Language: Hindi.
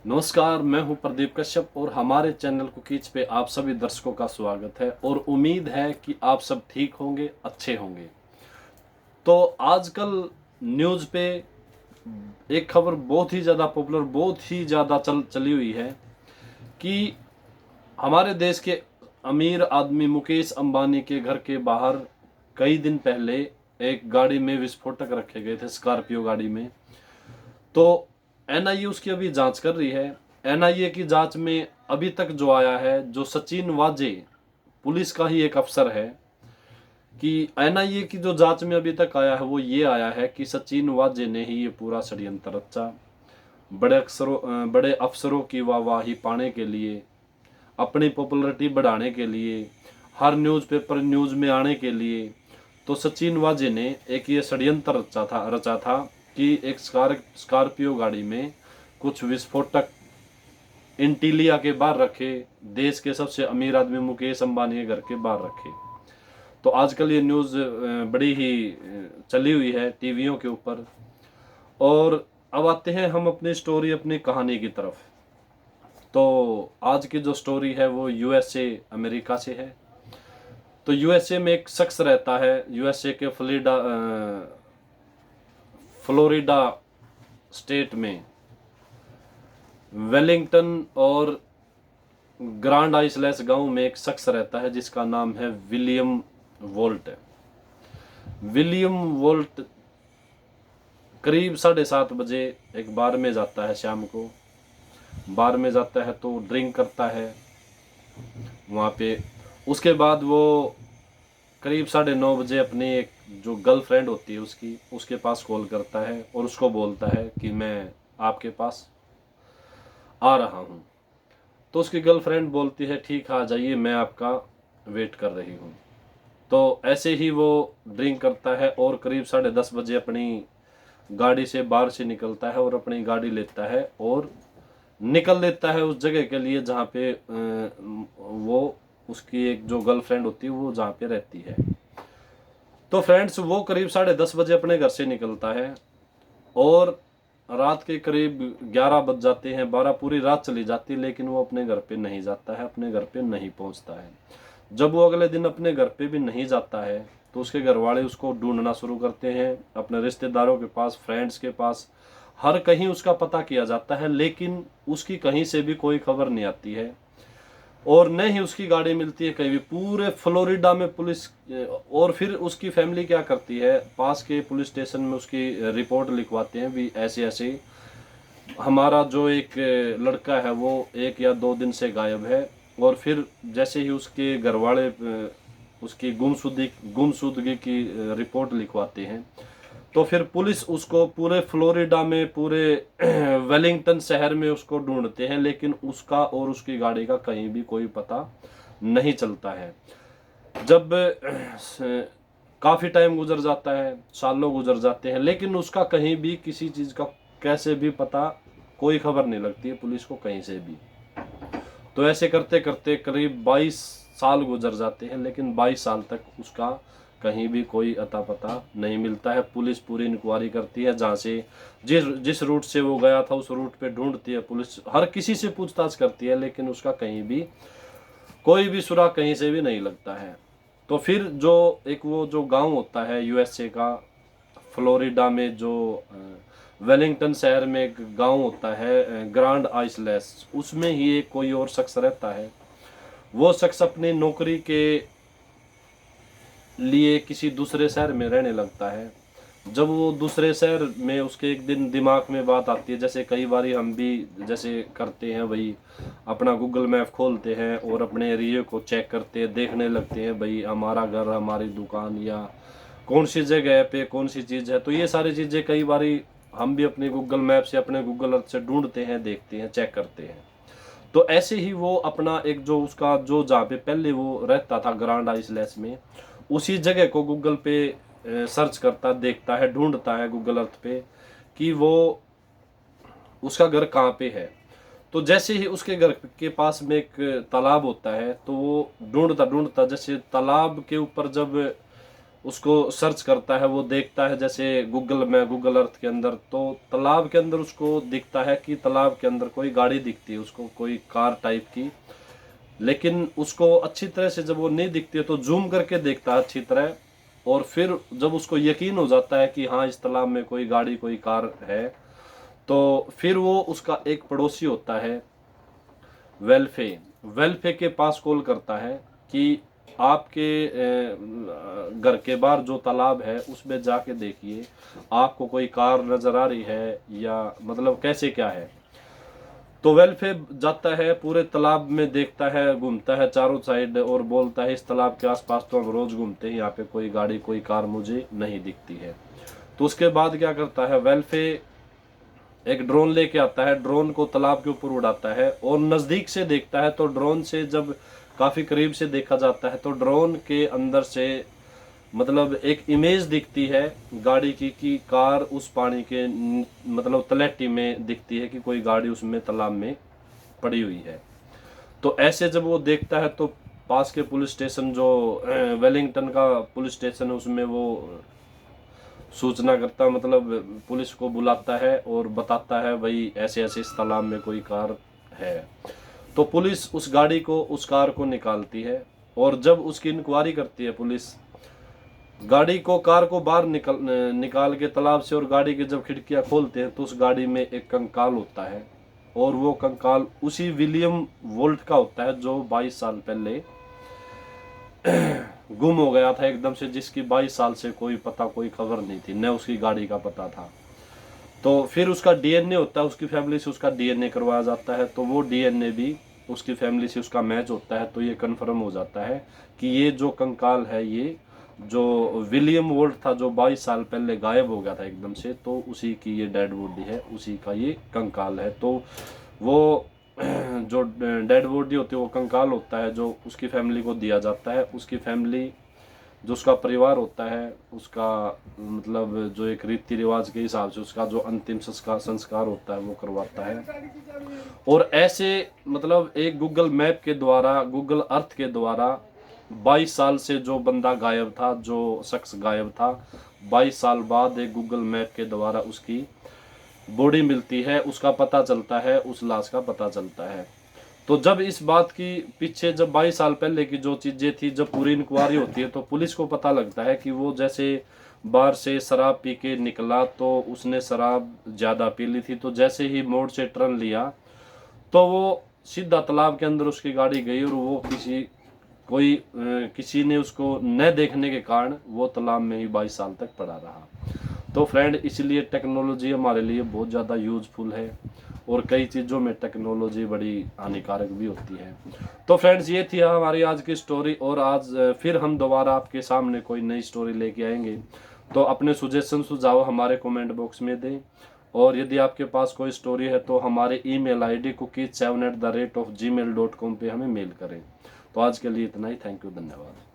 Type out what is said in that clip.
नमस्कार, मैं हूं प्रदीप कश्यप और हमारे चैनल कुकीज पे आप सभी दर्शकों का स्वागत है और उम्मीद है कि आप सब ठीक होंगे, अच्छे होंगे। तो आजकल न्यूज़ पे एक खबर बहुत ही ज़्यादा पॉपुलर, बहुत ही ज़्यादा चली हुई है कि हमारे देश के अमीर आदमी मुकेश अंबानी के घर के बाहर कई दिन पहले एक गाड़ी में विस्फोटक रखे गए थे, स्कॉर्पियो गाड़ी में। तो एनआईए उसकी अभी जांच कर रही है। एनआईए की जांच में अभी तक जो आया है, जो सचिन वाजे पुलिस का ही एक अफसर है, कि एनआईए की जो जांच में अभी तक आया है वो ये आया है कि सचिन वाजे ने ही ये पूरा षड्यंत्र रचा। बड़े अफसरों की वाहवाही पाने के लिए, अपनी पॉपुलैरिटी बढ़ाने के लिए, हर न्यूज़पेपर न्यूज़ में आने के लिए, तो सचिन वाजे ने एक ये षड्यंत्र रचा था कि एक स्कॉर्पियो गाड़ी में कुछ विस्फोटक इंटीलिया के बाहर रखे, देश के सबसे अमीर आदमी मुकेश अंबानी के घर के बाहर रखे। तो आजकल ये न्यूज़ बड़ी ही चली हुई है टीवियों के ऊपर। और अब आते हैं हम अपनी स्टोरी, अपनी कहानी की तरफ। तो आज की जो स्टोरी है वो यूएसए, अमेरिका से है। तो यूएसए में एक शख्स रहता है, यूएसए के फ्लोरिडा स्टेट में वेलिंगटन और ग्रांड आइसलैंड गांव में एक शख्स रहता है जिसका नाम है विलियम वोल्ट। विलियम वोल्ट करीब 7:30 बजे एक बार में जाता है, शाम को बार में जाता है तो ड्रिंक करता है वहाँ पे। उसके बाद वो करीब 9:30 बजे अपनी एक जो गर्लफ्रेंड होती है उसके पास कॉल करता है और उसको बोलता है कि मैं आपके पास आ रहा हूँ। तो उसकी गर्लफ्रेंड बोलती है ठीक है, आ जाइए, मैं आपका वेट कर रही हूँ। तो ऐसे ही वो ड्रिंक करता है और करीब 10:30 बजे अपनी गाड़ी से बाहर से निकलता है और अपनी गाड़ी लेता है और निकल लेता है उस जगह के लिए जहाँ पे वो उसकी एक जो गर्लफ्रेंड होती है वो जहाँ पे रहती है। तो फ्रेंड्स, वो करीब 10:30 बजे अपने घर से निकलता है और रात के करीब 11 बज जाते हैं, 12 पूरी रात चली जाती है, लेकिन वो अपने घर पे नहीं जाता है, अपने घर पे नहीं पहुंचता है। जब वो अगले दिन अपने घर पे भी नहीं जाता है तो उसके घर वाले उसको ढूंढना शुरू करते हैं, अपने रिश्तेदारों के पास, फ्रेंड्स के पास, हर कहीं उसका पता किया जाता है, लेकिन उसकी कहीं से भी कोई खबर नहीं आती है और न ही उसकी गाड़ी मिलती है कहीं भी। पूरे फ्लोरिडा में पुलिस और फिर उसकी फैमिली क्या करती है, पास के पुलिस स्टेशन में उसकी रिपोर्ट लिखवाते हैं भी ऐसे ऐसे हमारा जो एक लड़का है वो 1 या 2 दिन से गायब है। और फिर जैसे ही उसके घर वाले उसकी गुमशुदगी की रिपोर्ट लिखवाते हैं तो फिर पुलिस उसको पूरे फ्लोरिडा में, पूरे वेलिंगटन शहर में उसको ढूंढते हैं, लेकिन उसका और उसकी गाड़ी का कहीं भी कोई पता नहीं चलता है। जब काफ़ी टाइम गुजर जाता है, सालों गुजर जाते हैं, लेकिन उसका कहीं भी किसी चीज़ का कैसे भी पता, कोई खबर नहीं लगती है पुलिस को कहीं से भी। तो ऐसे करते करते करीब 22 साल गुजर जाते हैं, लेकिन 22 साल तक उसका कहीं भी कोई अता पता नहीं मिलता है। पुलिस पूरी इंक्वायरी करती है, जहाँ से जिस जिस रूट से वो गया था उस रूट पे ढूंढती है पुलिस, हर किसी से पूछताछ करती है, लेकिन उसका कहीं भी कोई भी सुराग कहीं से भी नहीं लगता है। तो फिर जो एक वो जो गांव होता है यूएसए का, फ्लोरिडा में जो वेलिंगटन शहर में एक गांव होता है ग्रांड आइसलैंड, उसमें ही एक कोई और शख्स रहता है। वो शख्स अपनी नौकरी के लिए किसी दूसरे शहर में रहने लगता है। जब वो दूसरे शहर में, उसके एक दिन दिमाग में बात आती है, जैसे कई बार हम भी जैसे करते हैं भाई, अपना गूगल मैप खोलते हैं और अपने एरिया को चेक करते हैं, देखने लगते हैं भाई हमारा घर, हमारी दुकान या कौन सी जगह पे कौन सी चीज़ है। तो ये सारी चीज़ें कई बार हम भी अपने गूगल मैप से, अपने गूगल अर्थ से ढूंढते हैं, देखते हैं, चेक करते हैं। तो ऐसे ही वो अपना एक जो उसका जो जहाँ पे पहले वो रहता था ग्रांड आइसलैंड में, उसी जगह को गूगल पे सर्च करता, देखता है, ढूंढता है गूगल अर्थ पे कि वो उसका घर कहाँ पे है। तो जैसे ही उसके घर के पास में एक तालाब होता है तो वो ढूंढता ढूंढता, जैसे तालाब के ऊपर जब उसको सर्च करता है, वो देखता है जैसे गूगल अर्थ के अंदर, तो तालाब के अंदर उसको दिखता है कि तालाब के अंदर कोई गाड़ी दिखती है उसको, कोई कार टाइप की। लेकिन उसको अच्छी तरह से जब वो नहीं दिखती है तो जूम करके देखता है अच्छी तरह, और फिर जब उसको यकीन हो जाता है कि हाँ इस तालाब में कोई गाड़ी कोई कार है, तो फिर वो उसका एक पड़ोसी होता है वेल्फे के पास कॉल करता है कि आपके घर के बाहर जो तालाब है उसमें जाके देखिए, आपको कोई कार नजर आ रही है या मतलब कैसे क्या है। तो वेल्फे जाता है, पूरे तालाब में देखता है, घूमता है चारों साइड और बोलता है इस तालाब के आसपास तो हम रोज घूमते हैं, यहाँ पे कोई गाड़ी कोई कार मुझे नहीं दिखती है। तो उसके बाद क्या करता है वेल्फे, एक ड्रोन लेके आता है, ड्रोन को तालाब के ऊपर उड़ाता है और नजदीक से देखता है। तो ड्रोन से जब काफी करीब से देखा जाता है तो ड्रोन के अंदर से मतलब एक इमेज दिखती है गाड़ी की, कि कार उस पानी के मतलब तलहटी में दिखती है कि कोई गाड़ी उसमें तालाब में पड़ी हुई है। तो ऐसे जब वो देखता है तो पास के पुलिस स्टेशन जो वेलिंगटन का पुलिस स्टेशन है उसमें वो सूचना करता, मतलब पुलिस को बुलाता है और बताता है भाई ऐसे ऐसे इस तालाब में कोई कार है। तो पुलिस उस गाड़ी को उस कार को निकालती है, और जब उसकी इंक्वायरी करती है पुलिस, गाड़ी को कार को बाहर निकाल के तालाब से, और गाड़ी की जब खिड़कियां खोलते हैं तो उस गाड़ी में एक कंकाल होता है, और वो कंकाल उसी विलियम वोल्ट का होता है जो 22 साल पहले गुम हो गया था एकदम से, जिसकी 22 साल से कोई पता कोई खबर नहीं थी, न उसकी गाड़ी का पता था। तो फिर उसका डीएनए होता है, उसकी फैमिली से उसका डीएनए करवाया जाता है, तो वो डीएनए भी उसकी फैमिली से उसका मैच होता है, तो ये कन्फर्म हो जाता है कि ये जो कंकाल है ये जो विलियम वोल्ट था जो 22 साल पहले गायब हो गया था एकदम से, तो उसी की ये डेड बॉडी है, उसी का ये कंकाल है। तो वो जो डेड बॉडी होती है वो कंकाल होता है जो उसकी फैमिली को दिया जाता है। उसकी फैमिली जो उसका परिवार होता है उसका मतलब जो एक रीति रिवाज के हिसाब से उसका जो अंतिम संस्कार होता है वो करवाता है। और ऐसे मतलब एक गूगल मैप के द्वारा, गूगल अर्थ के द्वारा 22 साल से जो बंदा गायब था, जो शख्स गायब था, 22 साल बाद एक गूगल मैप के द्वारा उसकी बॉडी मिलती है, उसका पता चलता है, उस लाश का पता चलता है। तो जब इस बात की पीछे जब 22 साल पहले की जो चीजें थी, जब पूरी इंक्वायरी होती है तो पुलिस को पता लगता है कि वो जैसे बाहर से शराब पी के निकला तो उसने शराब ज्यादा पी ली थी, तो जैसे ही मोड़ से टर्न लिया तो वो सीधा तालाब के अंदर उसकी गाड़ी गई, और वो किसी ने उसको न देखने के कारण वो तालाब में ही 22 साल तक पड़ा रहा। तो फ्रेंड इसलिए टेक्नोलॉजी हमारे लिए बहुत ज़्यादा यूजफुल है, और कई चीज़ों में टेक्नोलॉजी बड़ी हानिकारक भी होती है। तो फ्रेंड्स ये थी हमारी आज की स्टोरी, और आज फिर हम दोबारा आपके सामने कोई नई स्टोरी लेके आएंगे। तो अपने सुजेशन सुझाव हमारे कमेंट बॉक्स में दें, और यदि आपके पास कोई स्टोरी है तो हमारे email ID cookies7@gmail.com पे हमें मेल करें। तो आज के लिए इतना ही। थैंक यू, धन्यवाद।